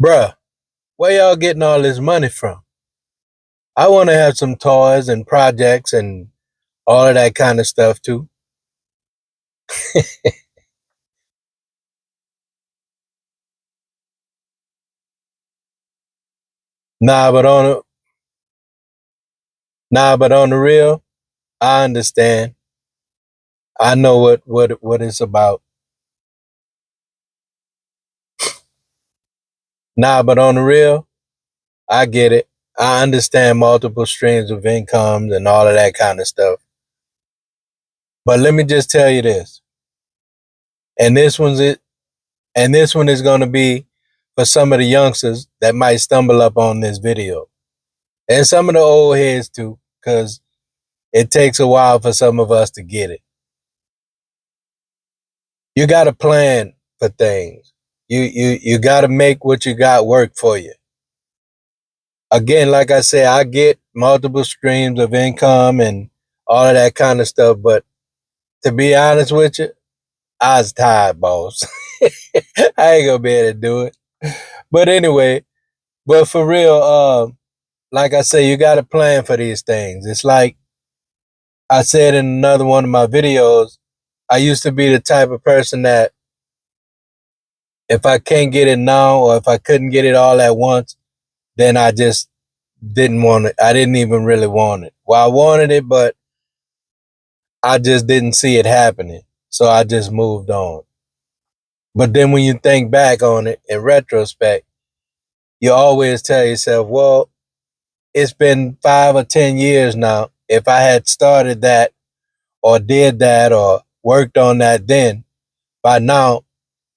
Bruh, where y'all getting all this money from? I want to have some toys and projects and all of that kind of stuff too. Nah, but on the but on the real, I understand. I know what it's about. Nah, but on the real, I get it. I understand multiple streams of incomes and all of that kind of stuff. But let me just tell you this. And this one's it. And this one is going to be for some of the youngsters that might stumble up on this video. And some of the old heads too, because it takes a while for some of us to get it. You got to plan for things. You got to make what you got work for you. Again, like I said, I get multiple streams of income and all of that kind of stuff, but to be honest with you, I was tired, boss. I ain't gonna be able to do it. But anyway, but for real, like I say, you got to plan for these things. It's like I said in another one of my videos, I used to be the type of person that if I can't get it now or if I couldn't get it all at once, then I just didn't want it. I didn't even really want it. Well, I wanted it, but I just didn't see it happening. So I just moved on. But then when you think back on it in retrospect, you always tell yourself, well, it's been 5 or 10 years now. If I had started that or did that or worked on that then, by now,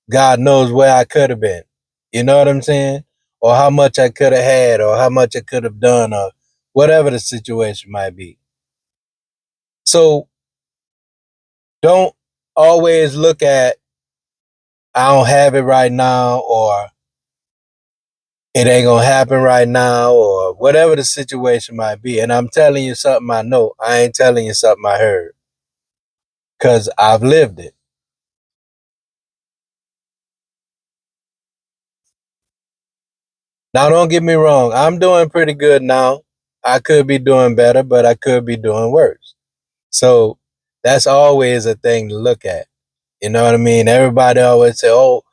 God knows where I could have been. You know what I'm saying? Or how much I could have had or how much I could have done or whatever the situation might be. So don't always look at I don't have it right now or it ain't gonna happen right now or whatever the situation might be. And I'm telling you something I know. I ain't telling you something I heard. Cause I've lived it. Now don't get me wrong, I'm doing pretty good now. I could be doing better, but I could be doing worse. So that's always a thing to look at. You know what I mean? Everybody always say, oh,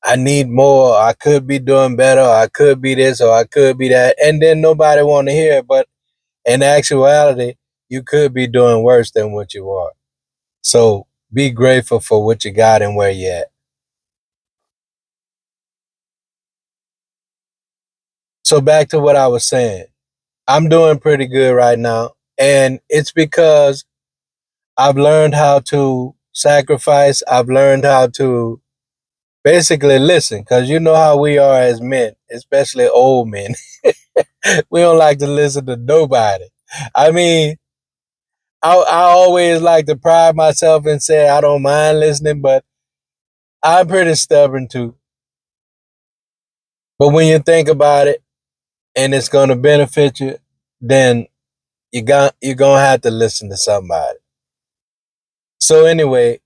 I need more. I could be doing better. Or I could be this or I could be that. And then nobody want to hear it. But in actuality, you could be doing worse than what you are. So be grateful for what you got and where you at. So back to what I was saying. I'm doing pretty good right now. And it's because I've learned how to sacrifice. I've learned how to basically listen, because you know how we are as men, especially old men. We don't like to listen to nobody. I mean, I always like to pride myself and say I don't mind listening, but I'm pretty stubborn too. But when you think about it and it's gonna benefit you, then you're gonna have to listen to somebody. So anyway,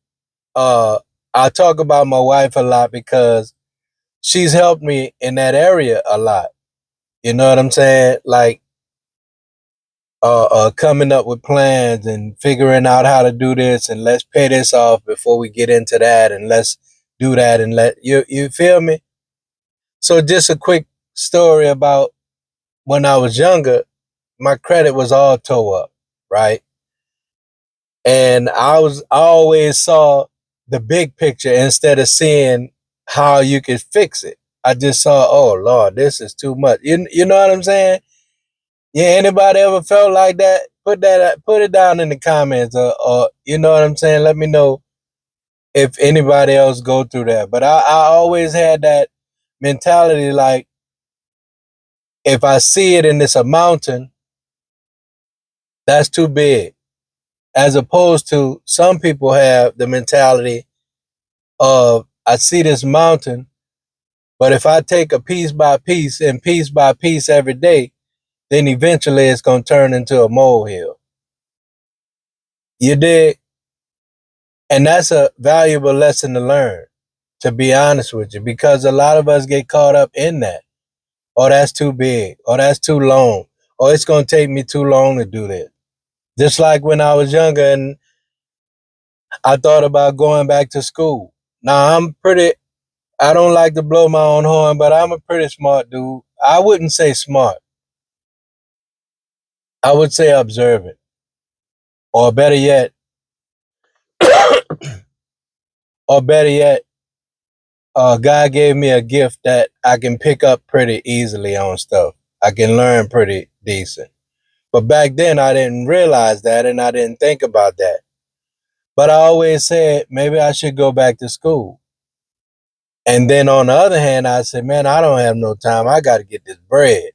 I talk about my wife a lot because she's helped me in that area a lot. You know what I'm saying? Like coming up with plans and figuring out how to do this and let's pay this off before we get into that and let's do that and let you feel me? So just a quick story about when I was younger, my credit was all tore up, right? And I always saw the big picture instead of seeing how you could fix it. I just saw, oh Lord, this is too much. You know what I'm saying? Yeah, anybody ever felt like that? Put it down in the comments, or you know what I'm saying. Let me know if anybody else go through that. But I always had that mentality, like if I see it and it's a mountain, that's too big. As opposed to some people have the mentality of I see this mountain, but if I take a piece by piece and piece by piece every day, then eventually it's gonna turn into a molehill. You dig? And that's a valuable lesson to learn, to be honest with you, because a lot of us get caught up in that. or that's too big, or that's too long, or it's going to take me too long to do this. Just like when I was younger and I thought about going back to school. Now, I don't like to blow my own horn, but I'm a pretty smart dude. I wouldn't say smart, I would say observant, or better yet, or better yet, God gave me a gift that I can pick up pretty easily on stuff. I can learn pretty decent. But back then, I didn't realize that and I didn't think about that. But I always said maybe I should go back to school. And then on the other hand, I said, man, I don't have no time. I got to get this bread.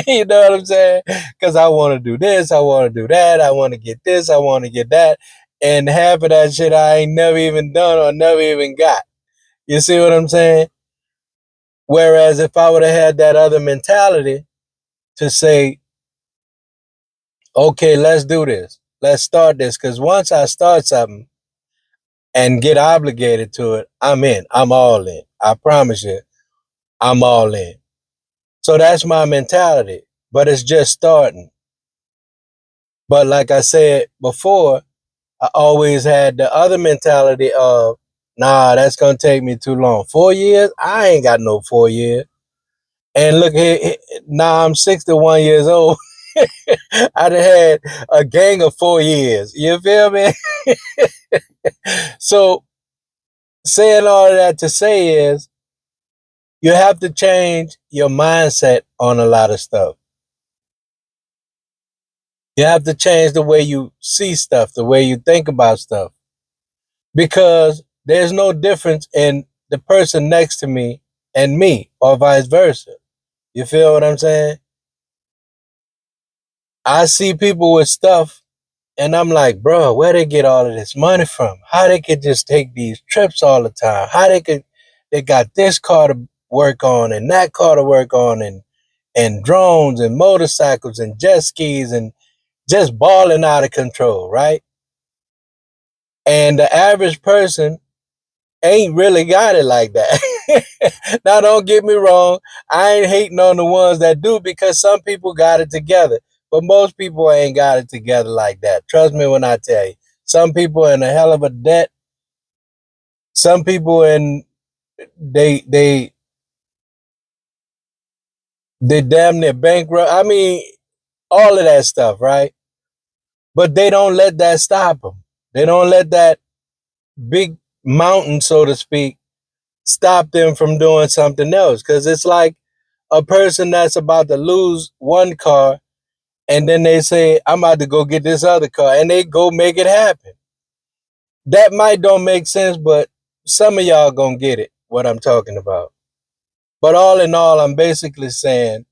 You know what I'm saying? Because I want to do this. I want to do that. I want to get this. I want to get that. And half of that shit I ain't never even done or never even got. You see what I'm saying? Whereas if I would have had that other mentality to say, okay, let's do this. Let's start this. Because once I start something and get obligated to it, I'm in. I'm all in. I promise you, I'm all in. So that's my mentality. But it's just starting. But like I said before, I always had the other mentality of, nah, that's going to take me too long. 4 years? I ain't got no 4 years. And look here, now I'm 61 years old. I done had a gang of 4 years. You feel me? So saying all of that to say is you have to change your mindset on a lot of stuff. You have to change the way you see stuff, the way you think about stuff. Because there's no difference in the person next to me and me, or vice versa. You feel what I'm saying? I see people with stuff and I'm like, bro, where they get all of this money from? How they could just take these trips all the time? How they got this car to work on and that car to work on and drones and motorcycles and jet skis and just balling out of control, right? And the average person ain't really got it like that. Now, don't get me wrong. I ain't hating on the ones that do because some people got it together. But most people ain't got it together like that. Trust me when I tell you. Some people in a hell of a debt. Some people in they they damn near bankrupt. I mean, all of that stuff, right? But they don't let that stop them. They don't let that big mountain, so to speak, stop them from doing something else. Because it's like a person that's about to lose one car and then they say, I'm about to go get this other car, and they go make it happen. That might don't make sense, but some of y'all gonna get it, what I'm talking about. But all in all, I'm basically saying,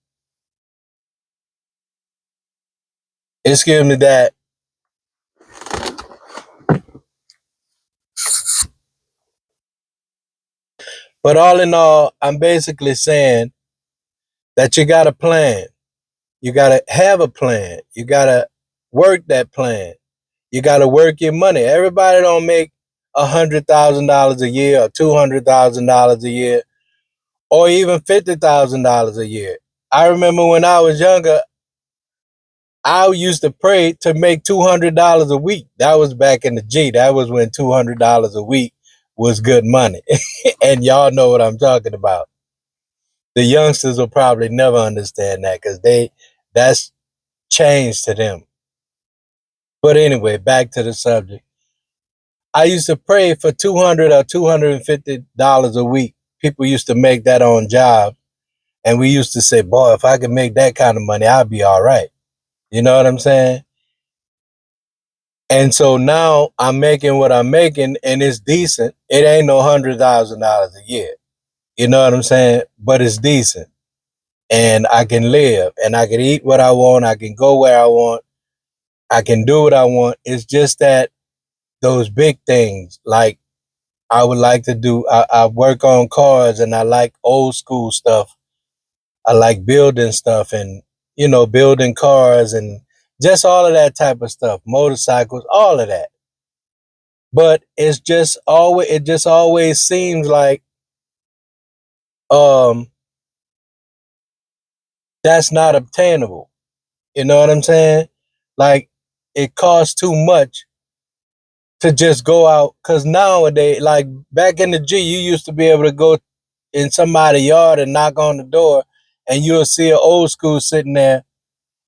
excuse me, that but all in all, I'm basically saying that you got a plan. You gotta have a plan. You gotta work that plan. You gotta work your money. Everybody don't make $100,000 a year or $200,000 a year or even $50,000 a year. I remember when I was younger, I used to pray to make $200 a week. That was back in the G. That was when $200 a week was good money. And y'all know what I'm talking about. The youngsters will probably never understand that because that's changed to them. But anyway, back to the subject. I used to pray for $200 or $250 a week. People used to make that on job. And we used to say, boy, if I could make that kind of money, I'd be all right. You know what I'm saying? And so now I'm making what I'm making and it's decent. It ain't no $100,000 a year. You know what I'm saying? But it's decent. And I can live and I can eat what I want. I can go where I want. I can do what I want. It's just that those big things, like I would like to do, I work on cars and I like old school stuff. I like building stuff and, building cars and just all of that type of stuff, motorcycles, all of that. But it just always seems like um that's not obtainable. You know what I'm saying? Like, it costs too much to just go out. Cause nowadays, like back in the G, you used to be able to go in somebody's yard and knock on the door, and you'll see an old school sitting there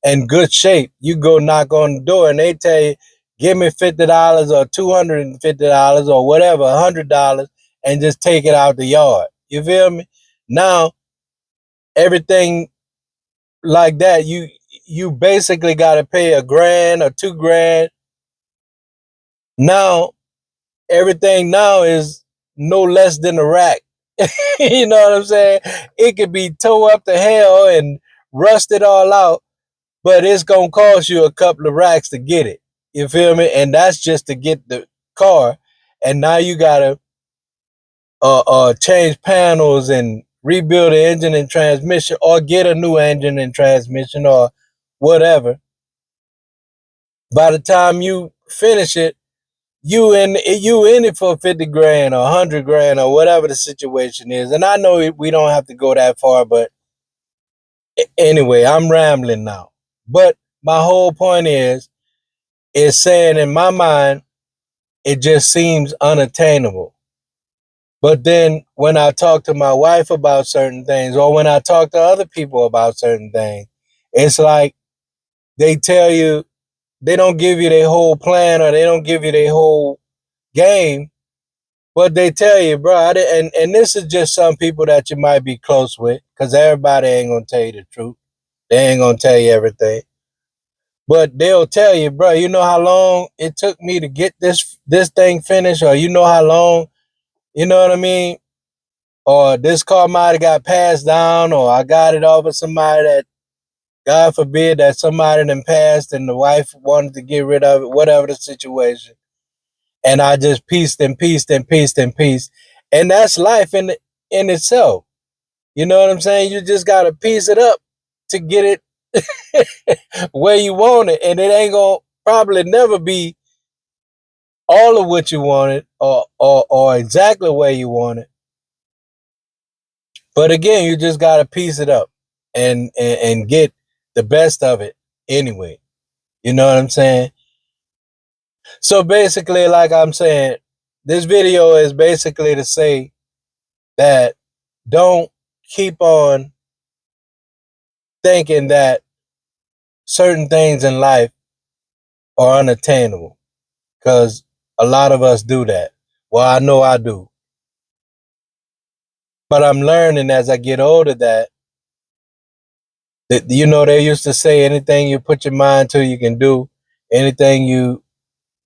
in good shape. You go knock on the door, and they tell you, "Give me $50 or $250 or whatever, $100, and just take it out the yard." You feel me? Now everything like that, you basically got to pay $1,000 or $2,000. Now everything now is no less than a rack. You know what I'm saying? It could be tore up to hell and rusted all out, but it's gonna cost you a couple of racks to get it. You feel me? And that's just to get the car. And now you gotta change panels and rebuild the engine and transmission, or get a new engine and transmission, or whatever. By the time you finish it, you in it for 50 grand or 100 grand or whatever the situation is. And I know we don't have to go that far, but anyway, I'm rambling now. But my whole point is saying, in my mind, it just seems unattainable. But then when I talk to my wife about certain things, or when I talk to other people about certain things, it's like they tell you, they don't give you their whole plan, or they don't give you their whole game. But they tell you, bro, and this is just some people that you might be close with, because everybody ain't gonna tell you the truth. They ain't gonna tell you everything. But they'll tell you, bro, you know how long it took me to get this thing finished, or you know how long, you know what I mean? Or this car might have got passed down, or I got it off of somebody that, God forbid, that somebody done passed and the wife wanted to get rid of it, whatever the situation. And I just pieced and pieced and pieced and pieced. And that's life in itself. You know what I'm saying? You just gotta piece it up to get it where you want it. And it ain't gonna probably never be all of what you wanted, or exactly where you want it. But again, you just gotta piece it up and get the best of it anyway. You know what I'm saying? So basically, like I'm saying, this video is basically to say that don't keep on thinking that certain things in life are unattainable, because a lot of us do that. Well, I know I do. But I'm learning as I get older that they used to say, anything you put your mind to, you can do. Anything you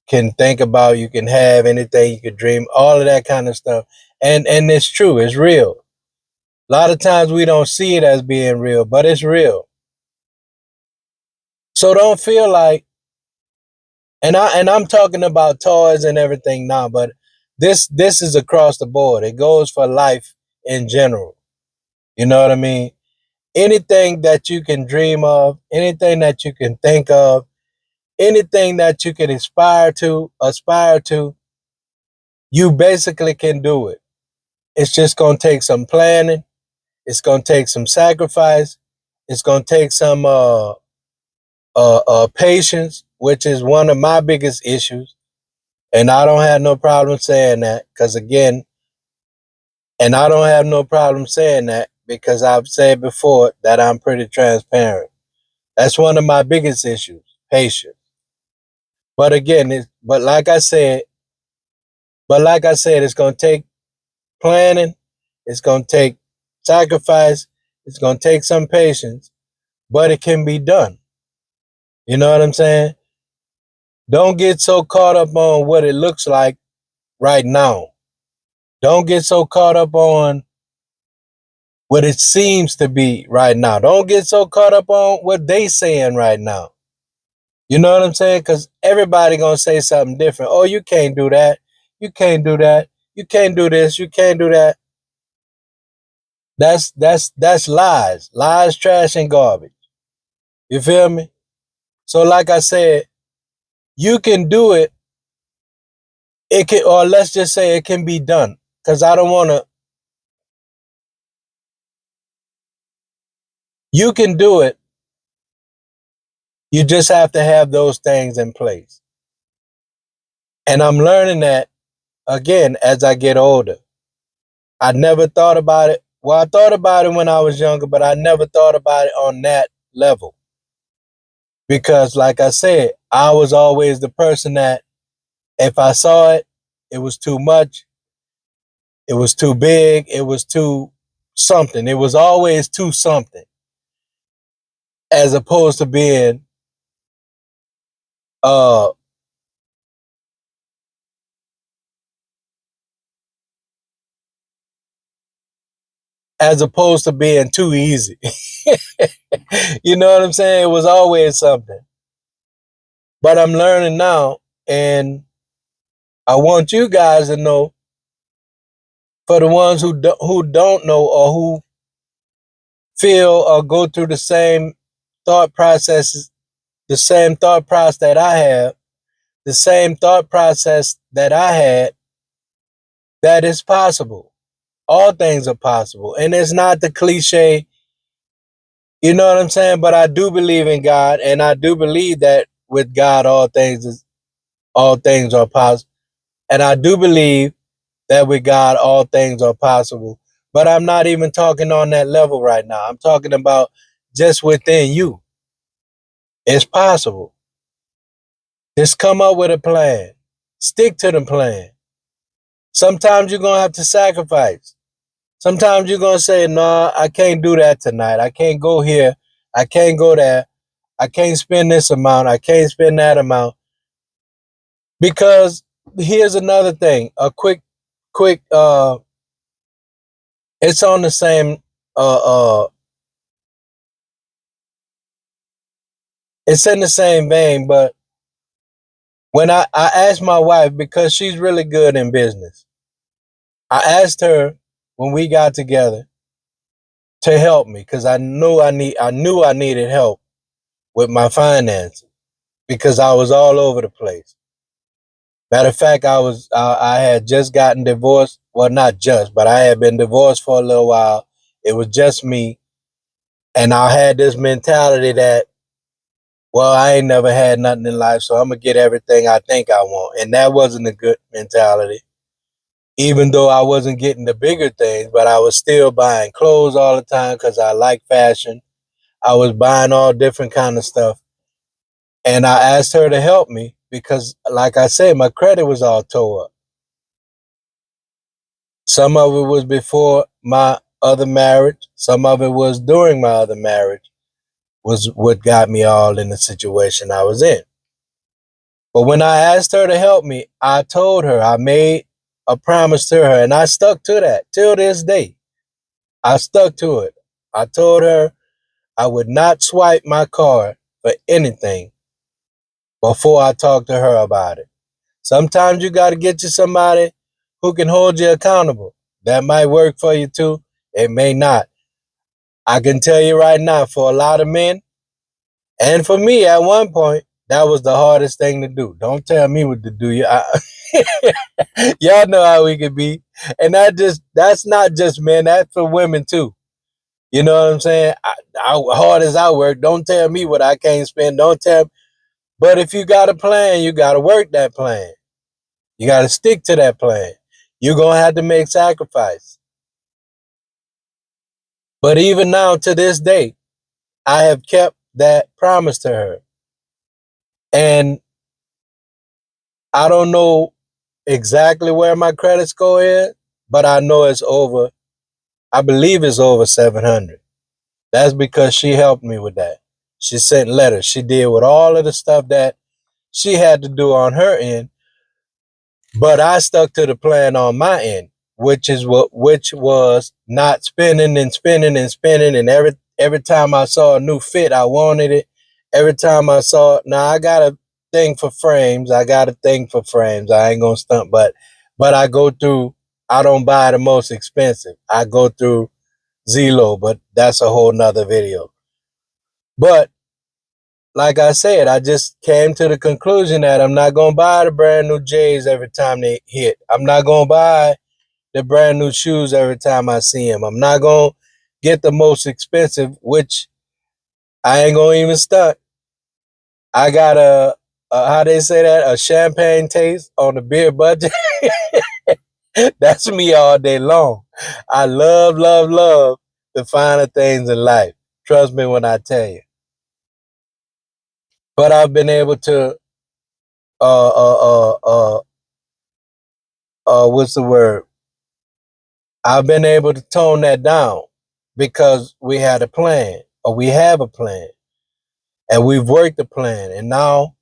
can think about, you can have. Anything you can dream, all of that kind of stuff. And it's true, it's real. A lot of times we don't see it as being real, but it's real. So don't feel like, and I'm talking about toys and everything now, but this is across the board. It goes for life in general. You know what I mean? Anything that you can dream of, anything that you can think of, anything that you can aspire to, you basically can do it. It's just going to take some planning. It's going to take some sacrifice. It's going to take some patience, which is one of my biggest issues. And I don't have no problem saying that, because again, and I don't have no problem saying that because I've said before that I'm pretty transparent. That's one of my biggest issues, patience. But again, but like I said, it's gonna take planning, it's gonna take sacrifice, it's gonna take some patience, but it can be done. You know what I'm saying? Don't get so caught up on what it looks like right now. Don't get so caught up on what it seems to be right now. Don't get so caught up on what they saying right now. You know what I'm saying? Because everybody gonna say something different. Oh, you can't do that. You can't do that. You can't do this. You can't do that. That's lies. Lies, trash, and garbage. You feel me? So like I said, you can do it. It can, or let's just say it can be done. Because I don't wanna You can do it. You just have to have those things in place. And I'm learning that again as I get older. I never thought about it. Well, I thought about it when I was younger, but I never thought about it on that level. Because, like I said, I was always the person that if I saw it, it was too much, it was too big, it was too something. It was always too something, as opposed to being uh as opposed to being too easy. You know what I'm saying? It was always something. But I'm learning now, and I want you guys to know, for the ones who don't know or who feel or go through the same thought processes, the same thought process that I have, the same thought process that I had, that is possible. All things are possible. And it's not the cliche, you know what I'm saying? But I do believe in God, and I do believe that with God all things are possible. And I do believe that with God all things are possible. But I'm not even talking on that level right now. I'm talking about just within you. It's possible. Just come up with a plan. Stick to the plan. Sometimes you're gonna have to sacrifice. Sometimes you're gonna say, "No, I can't do that tonight. I can't go here. I can't go there. I can't spend this amount. I can't spend that amount." Because here's another thing. A quick. It's on the same. It's in the same vein, but when I asked my wife, because she's really good in business, I asked her when we got together to help me because I knew I needed help with my finances because I was all over the place. Matter of fact, I had just gotten divorced. Well, not just, but I had been divorced for a little while. It was just me, and I had this mentality that, well, I ain't never had nothing in life, so I'm gonna get everything I think I want, and that wasn't a good mentality. Even though I wasn't getting the bigger things, but I was still buying clothes all the time because I like fashion. I was buying all different kind of stuff. And I asked her to help me because, like I said, my credit was all tore up. Some of it was before my other marriage. Some of it was during my other marriage, was what got me all in the situation I was in. But when I asked her to help me, I told her, I made a promise to her, and I stuck to that till this day. I stuck to it. I told her I would not swipe my card for anything before I talked to her about it. Sometimes you got to get you somebody who can hold you accountable. That might work for you too. It may not. I can tell you right now, for a lot of men, and for me at one point, that was the hardest thing to do. Don't tell me what to do. Y'all know how we could be. And that's not just men, that's for women too. You know what I'm saying? Hard as I work, don't tell me what I can't spend. Don't tell. But if you got a plan, you got to work that plan. You got to stick to that plan. You're going to have to make sacrifice. But even now, to this day, I have kept that promise to her. And I don't know exactly where my credit score is, but I know I believe it's over 700. That's because she helped me with that. She sent letters. She did with all of the stuff that she had to do on her end, but I stuck to the plan on my end, which was not spending and spending and spending, and every time I saw a new fit, I wanted it. Every time I saw, now I got a thing for frames. I got a thing for frames. I ain't gonna stunt, but I go through. I don't buy the most expensive. I go through Zillow, but that's a whole nother video. But like I said, I just came to the conclusion that I'm not gonna buy the brand new J's every time they hit. I'm not gonna buy the brand new shoes every time I see them. I'm not gonna get the most expensive, which I ain't gonna even stunt. I got how they say that, a champagne taste on the beer budget. That's me all day long. I love, love, love the finer things in life. Trust me when I tell you. But I've been able to uh uh uh uh what's the word? I've been able to tone that down because we had a plan, or we have a plan, and we've worked the plan, and now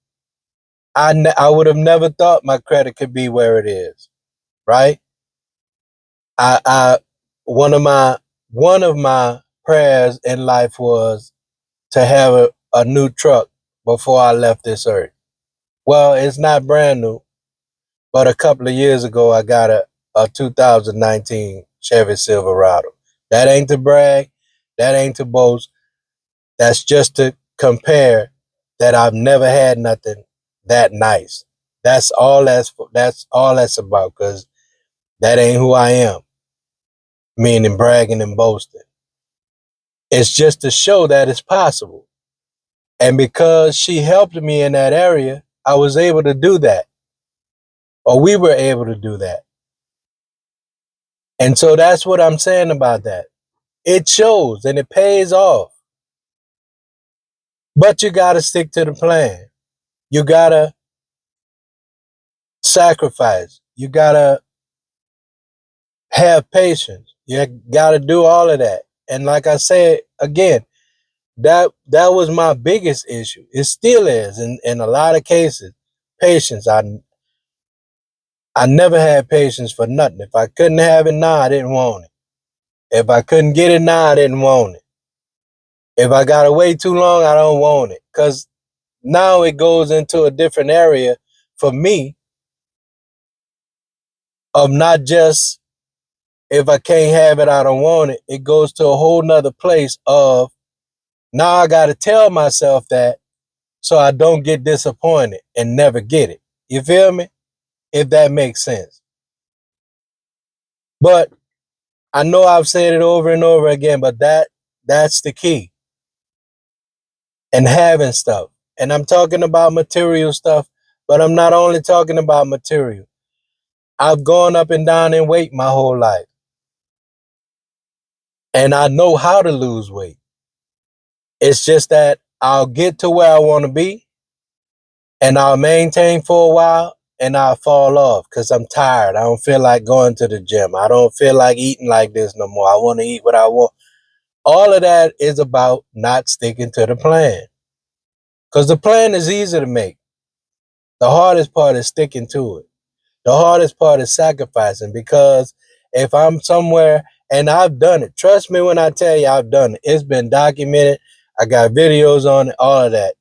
I would have never thought my credit could be where it is, right? I one of my prayers in life was to have a new truck before I left this earth. Well, it's not brand new, but a couple of years ago I got a 2019 Chevy Silverado. That ain't to brag, that ain't to boast. That's just to compare that I've never had nothing that nice. That's all that's about, because that ain't who I am, meaning bragging and boasting. It's just to show that it's possible. And because she helped me in that area, I was able to do that, or we were able to do that. And so that's what I'm saying about that. It shows and it pays off. But you got to stick to the plan. You got to sacrifice. You got to have patience. You got to do all of that. And like I said again, that was my biggest issue. It still is in a lot of cases. Patience. I never had patience for nothing. If I couldn't have it now, I didn't want it. If I couldn't get it now, I didn't want it. If I gotta wait too long, I don't want it. Cause now it goes into a different area for me of not just, if I can't have it, I don't want it. It goes to a whole nother place of, now I gotta tell myself that so I don't get disappointed and never get it. You feel me? If that makes sense. But I know I've said it over and over again, but that's the key. And having stuff. And I'm talking about material stuff, but I'm not only talking about material. I've gone up and down in weight my whole life. And I know how to lose weight. It's just that I'll get to where I want to be and I'll maintain for a while and I'll fall off because I'm tired. I don't feel like going to the gym. I don't feel like eating like this no more. I want to eat what I want. All of that is about not sticking to the plan. Because the plan is easy to make. The hardest part is sticking to it. The hardest part is sacrificing, because if I'm somewhere, and I've done it, trust me when I tell you I've done it. It's been documented. I got videos on it, all of that.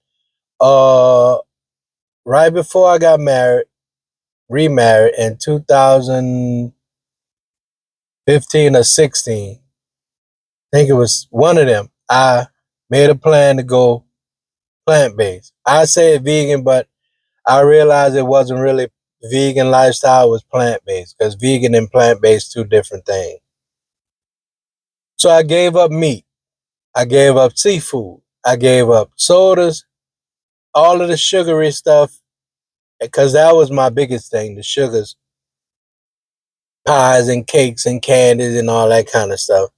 Right before I got remarried in 2015 or 16, I think it was one of them, I made a plan to go plant-based. I said vegan, but I realized it wasn't really vegan lifestyle, was plant-based, because vegan and plant-based, two different things. So I gave up meat. I gave up seafood. I gave up sodas, all of the sugary stuff, because that was my biggest thing, the sugars, pies and cakes and candies and all that kind of stuff.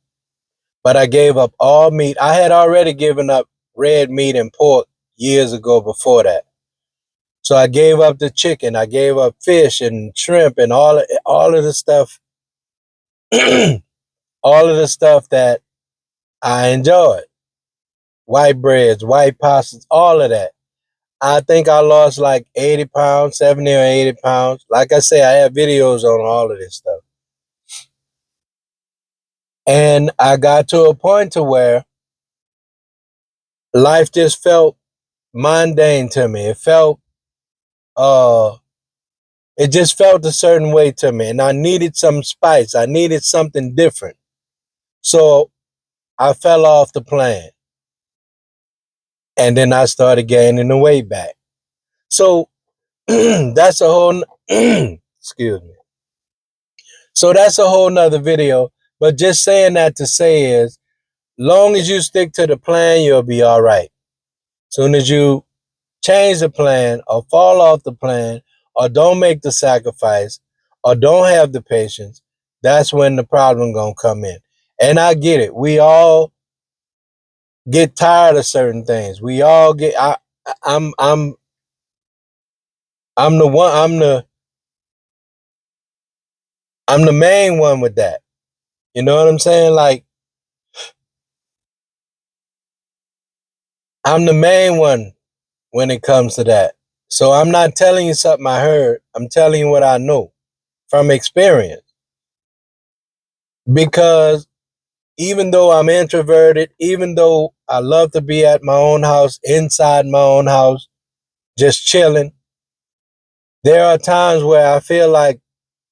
But I gave up all meat. I had already given up red meat and pork years ago before that. So I gave up the chicken. I gave up fish and shrimp and all of the stuff, all of the stuff that I enjoyed. White breads, white pastas, all of that. I think I lost like 80 pounds, 70 or 80 pounds. Like I say, I have videos on all of this stuff. And I got to a point to where life just felt mundane to me. It just felt a certain way to me. And I needed some spice. I needed something different. So I fell off the plan. And then I started gaining the weight back. So that's a whole excuse me. So that's a whole nother video. But just saying that to say is, long as you stick to the plan, you'll be all right. Soon as you change the plan or fall off the plan or don't make the sacrifice or don't have the patience, that's when the problem gonna come in. And I get it. We all get tired of certain things. We all get I'm I'm the one I'm the main one with that. You know what I'm saying? Like I'm the main one when it comes to that. So I'm not telling you something I heard. I'm telling you what I know from experience. Because even though I'm introverted, even though I love to be at my own house, inside my own house, just chilling, there are times where I feel like,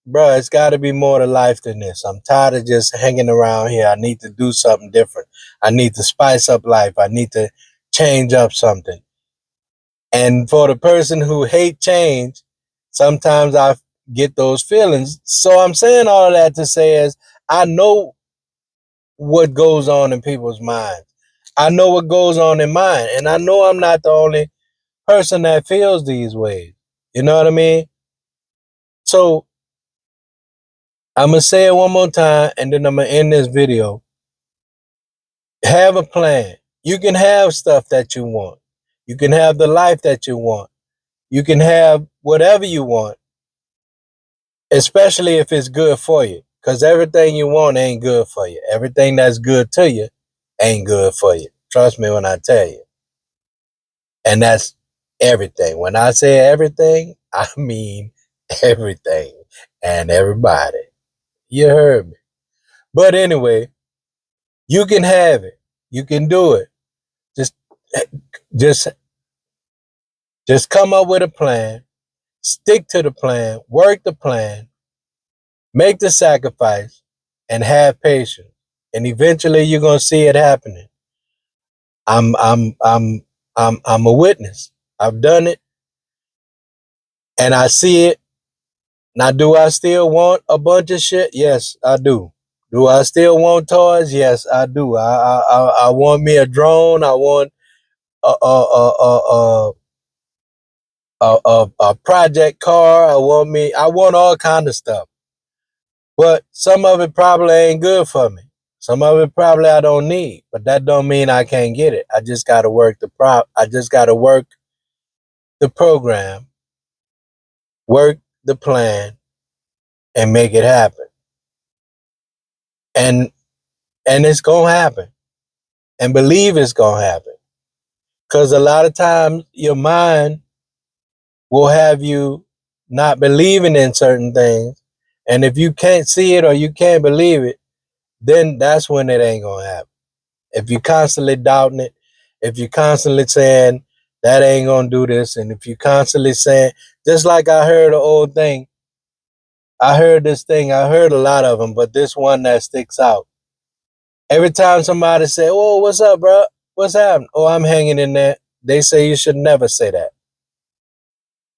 bro, it's got to be more to life than this. I'm tired of just hanging around here. I need to do something different. I need to spice up life. I need to change up something. And for the person who hate change, sometimes I get those feelings. So I'm saying all of that to say is I know what goes on in people's minds. I know what goes on in mine. And I know I'm not the only person that feels these ways. You know what I mean? So I'm going to say it one more time and then I'm going to end this video. Have a plan. You can have stuff that you want. You can have the life that you want. You can have whatever you want, especially if it's good for you. Because everything you want ain't good for you. Everything that's good to you ain't good for you. Trust me when I tell you. And that's everything. When I say everything, I mean everything and everybody. You heard me. But anyway, you can have it. You can do it. Just just just come up with a plan, stick to the plan, work the plan, make the sacrifice, and have patience. And eventually you're gonna see it happening. I'm I'm I'm I'm a witness. I've done it and I see it. Now, do I still want a bunch of shit? Yes, I do. Do I still want toys? Yes, I do. I want me a drone. I want a project car. I want all kind of stuff. But some of it probably ain't good for me. Some of it probably I don't need. But that don't mean I can't get it. I just gotta work I just gotta work the program, work the plan, and make it happen. And it's gonna happen. And believe it's gonna happen. Because a lot of times your mind will have you not believing in certain things. And if you can't see it or you can't believe it, then that's when it ain't gonna happen. If you constantly doubting it, if you constantly saying that ain't gonna do this, and if you constantly saying, just like I heard the old thing, I heard this thing, I heard a lot of them, but this one that sticks out. Every time somebody say, "Oh, what's up, bro? What's happening?" "Oh, I'm hanging in there." They say you should never say that.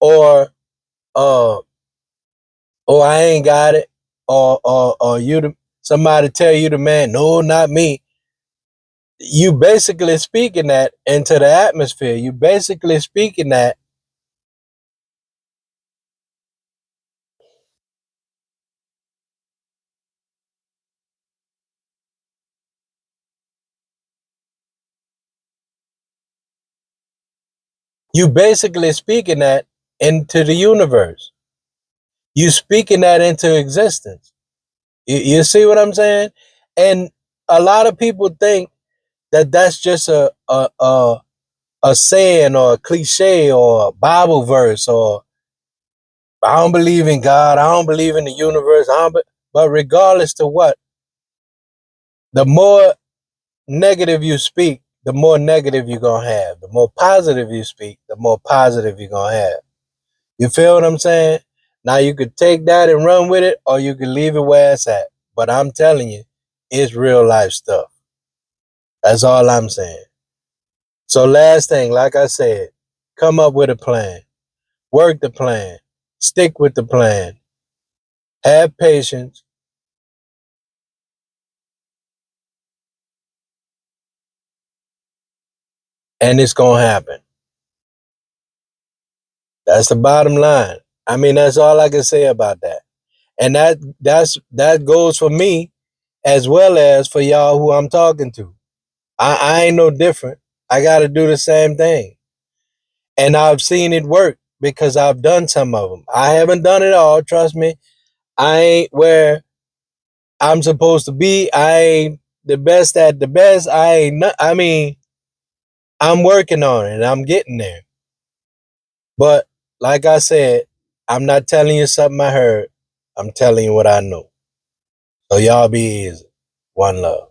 Or, uh, "Oh, I ain't got it." Or somebody tell you the man, "No, not me." You basically speaking that into the atmosphere. You basically speaking that. You basically speaking that into the universe. You speaking that into existence. You see what I'm saying? And a lot of people think that that's just a saying or a cliche or a Bible verse or I don't believe in God. I don't believe in the universe. But regardless to what, the more negative you speak, the more negative you're going to have. The more positive you speak, the more positive you're going to have. You feel what I'm saying? Now you could take that and run with it or you could leave it where it's at. But I'm telling you, it's real life stuff. That's all I'm saying. So last thing, like I said, come up with a plan. Work the plan. Stick with the plan. Have patience. and it's gonna happen. That's the bottom line. I mean, that's all I can say about that. And that goes for me as well as for y'all who I'm talking to. I ain't no different. I gotta do the same thing. And I've seen it work because I've done some of them. I haven't done it all, trust me. I ain't where I'm supposed to be. I ain't the best at the best. I mean, I'm working on it and I'm getting there. But like I said, I'm not telling you something I heard. I'm telling you what I know. So y'all be easy. One love.